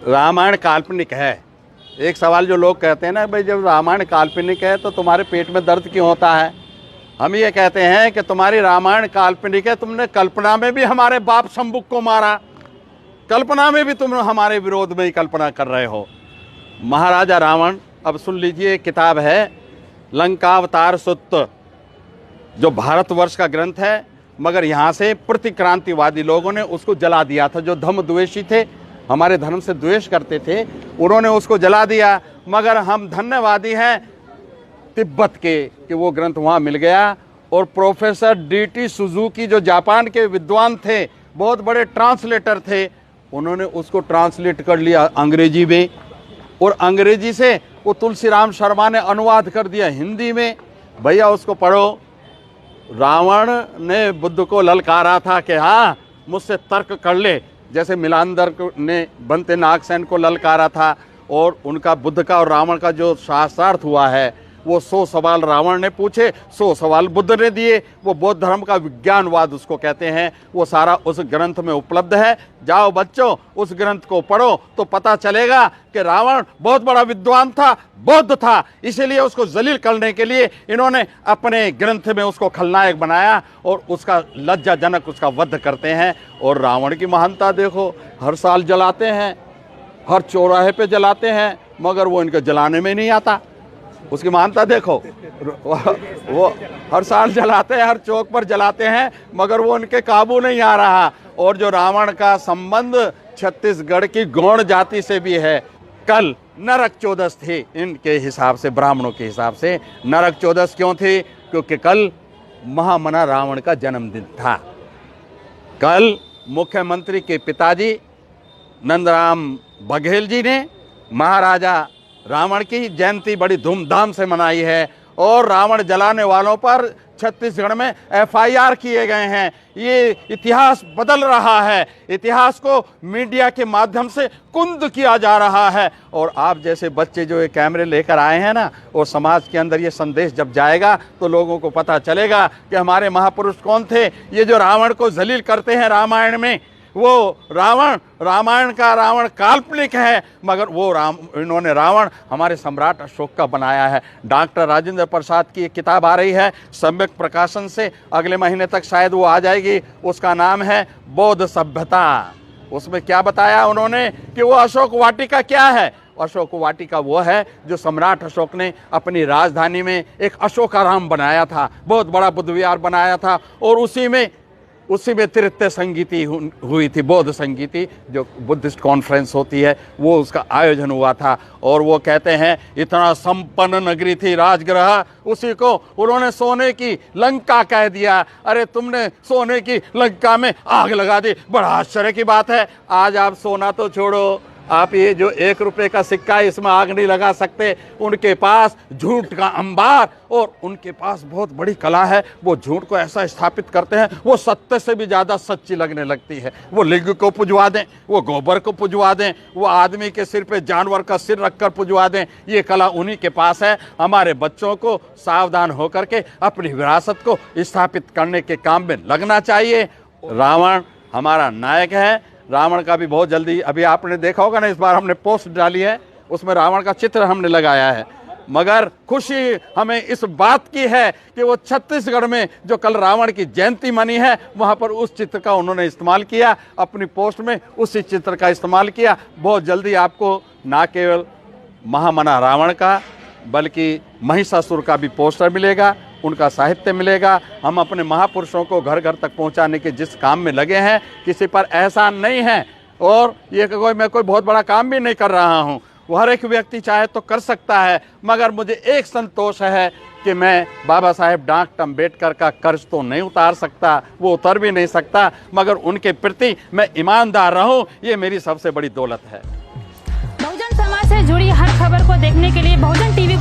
रामायण काल्पनिक है। एक सवाल जो लोग कहते हैं ना, भाई जब रामायण काल्पनिक है तो तुम्हारे पेट में दर्द क्यों होता है। हम ये कहते हैं कि तुम्हारी रामायण काल्पनिक है, तुमने कल्पना में भी हमारे बाप शंभुक को मारा, कल्पना में भी तुम हमारे विरोध में ही कल्पना कर रहे हो। महाराजा रावण, अब सुन लीजिए, किताब है लंकावतार सुत्त, जो भारतवर्ष का ग्रंथ है, मगर यहाँ से प्रतिक्रांतिवादी लोगों ने उसको जला दिया था। जो धर्म द्वेषी थे, हमारे धर्म से द्वेष करते थे, उन्होंने उसको जला दिया। मगर हम धन्यवादी हैं तिब्बत के कि वो ग्रंथ वहाँ मिल गया। और प्रोफेसर डी.टी. सुजुकी जो जापान के विद्वान थे, बहुत बड़े ट्रांसलेटर थे, उन्होंने उसको ट्रांसलेट कर लिया अंग्रेजी में, और अंग्रेजी से वो तुलसीराम शर्मा ने अनुवाद कर दिया हिंदी में। भैया उसको पढ़ो। रावण ने बुद्ध को ललकारा था कि हाँ मुझसे तर्क कर ले, जैसे मिलांदर ने बनते नागसेन को ललकारा था। और उनका बुद्ध का और रावण का जो शास्त्रार्थ हुआ है, वो 100 सवाल रावण ने पूछे, 100 सवाल बुद्ध ने दिए। वो बौद्ध धर्म का विज्ञानवाद उसको कहते हैं। वो सारा उस ग्रंथ में उपलब्ध है। जाओ बच्चों, उस ग्रंथ को पढ़ो तो पता चलेगा कि रावण बहुत बड़ा विद्वान था, बौद्ध था, इसीलिए उसको जलील करने के लिए इन्होंने अपने ग्रंथ में उसको खलनायक बनाया और उसका लज्जाजनक उसका वध करते हैं। और रावण की महानता देखो, हर साल जलाते हैं, हर चौराहे पे जलाते हैं, मगर वो इनके जलाने में नहीं आता। उसकी महानता देखो, वो हर साल जलाते हैं, हर चौक पर जलाते हैं, मगर वो उनके काबू नहीं आ रहा। और जो रावण का संबंध छत्तीसगढ़ की गौड़ जाति से भी है। कल नरक चौदस थी इनके हिसाब से, ब्राह्मणों के हिसाब से। नरक चौदस क्यों थी? क्योंकि कल महामना रावण का जन्मदिन था। कल मुख्यमंत्री के पिताजी नंदराम बघेल जी ने महाराजा रावण की जयंती बड़ी धूमधाम से मनाई है। और रावण जलाने वालों पर छत्तीसगढ़ में FIR किए गए हैं। ये इतिहास बदल रहा है, इतिहास को मीडिया के माध्यम से कुंद किया जा रहा है। और आप जैसे बच्चे जो ये कैमरे लेकर आए हैं ना, और समाज के अंदर ये संदेश जब जाएगा तो लोगों को पता चलेगा कि हमारे महापुरुष कौन थे। ये जो रावण को जलील करते हैं रामायण में, वो रामायण का रावण काल्पनिक है, मगर वो इन्होंने रावण हमारे सम्राट अशोक का बनाया है। डॉक्टर राजेंद्र प्रसाद की एक किताब आ रही है सम्यक प्रकाशन से, अगले महीने तक शायद वो आ जाएगी। उसका नाम है बौद्ध सभ्यता। उसमें क्या बताया उन्होंने कि वो अशोक वाटिका क्या है। अशोक वाटिका वो है जो सम्राट अशोक ने अपनी राजधानी में एक अशोकाराम बनाया था, बहुत बड़ा बुद्ध विहार बनाया था। और उसी में तृतीय संगीति हुई थी, बौद्ध संगीति, जो बुद्धिस्ट कॉन्फ्रेंस होती है, वो उसका आयोजन हुआ था। और वो कहते हैं इतना संपन्न नगरी थी राजगृह, उसी को उन्होंने सोने की लंका कह दिया। अरे तुमने सोने की लंका में आग लगा दी, बड़ा आश्चर्य की बात है। आज आप सोना तो छोड़ो, आप ये जो 1 रुपये का सिक्का है, इसमें आग नहीं लगा सकते। उनके पास झूठ का अंबार, और उनके पास बहुत बड़ी कला है। वो झूठ को ऐसा स्थापित करते हैं, वो सत्य से भी ज़्यादा सच्ची लगने लगती है। वो लिंग को पुजवा दें, वो गोबर को पुजवा दें, वो आदमी के सिर पे जानवर का सिर रखकर पुजवा दें, ये कला उन्हीं के पास है। हमारे बच्चों को सावधान होकर के अपनी विरासत को स्थापित करने के काम में लगना चाहिए। रावण हमारा नायक है। रावण का भी बहुत जल्दी, अभी आपने देखा होगा ना, इस बार हमने पोस्ट डाली है, उसमें रावण का चित्र हमने लगाया है। मगर खुशी हमें इस बात की है कि वो छत्तीसगढ़ में जो कल रावण की जयंती मनी है, वहाँ पर उस चित्र का उन्होंने इस्तेमाल किया, अपनी पोस्ट में उसी चित्र का इस्तेमाल किया। बहुत जल्दी आपको ना केवल महामना रावण का बल्कि महिषासुर का भी पोस्टर मिलेगा, उनका साहित्य मिलेगा। हम अपने महापुरुषों को घर घर तक पहुंचाने के जिस काम में लगे हैं, किसी पर एहसान नहीं है। और ये मैं कोई बहुत बड़ा काम भी नहीं कर रहा हूं, वो हर एक व्यक्ति चाहे तो कर सकता है। मगर मुझे एक संतोष है कि मैं बाबा साहेब डॉक्टर अम्बेडकर का कर्ज तो नहीं उतार सकता, वो उतर भी नहीं सकता, मगर उनके प्रति मैं ईमानदार रहूं, ये मेरी सबसे बड़ी दौलत है। बहुजन समाज से जुड़ी हर खबर को देखने के लिए बहुजन टीवी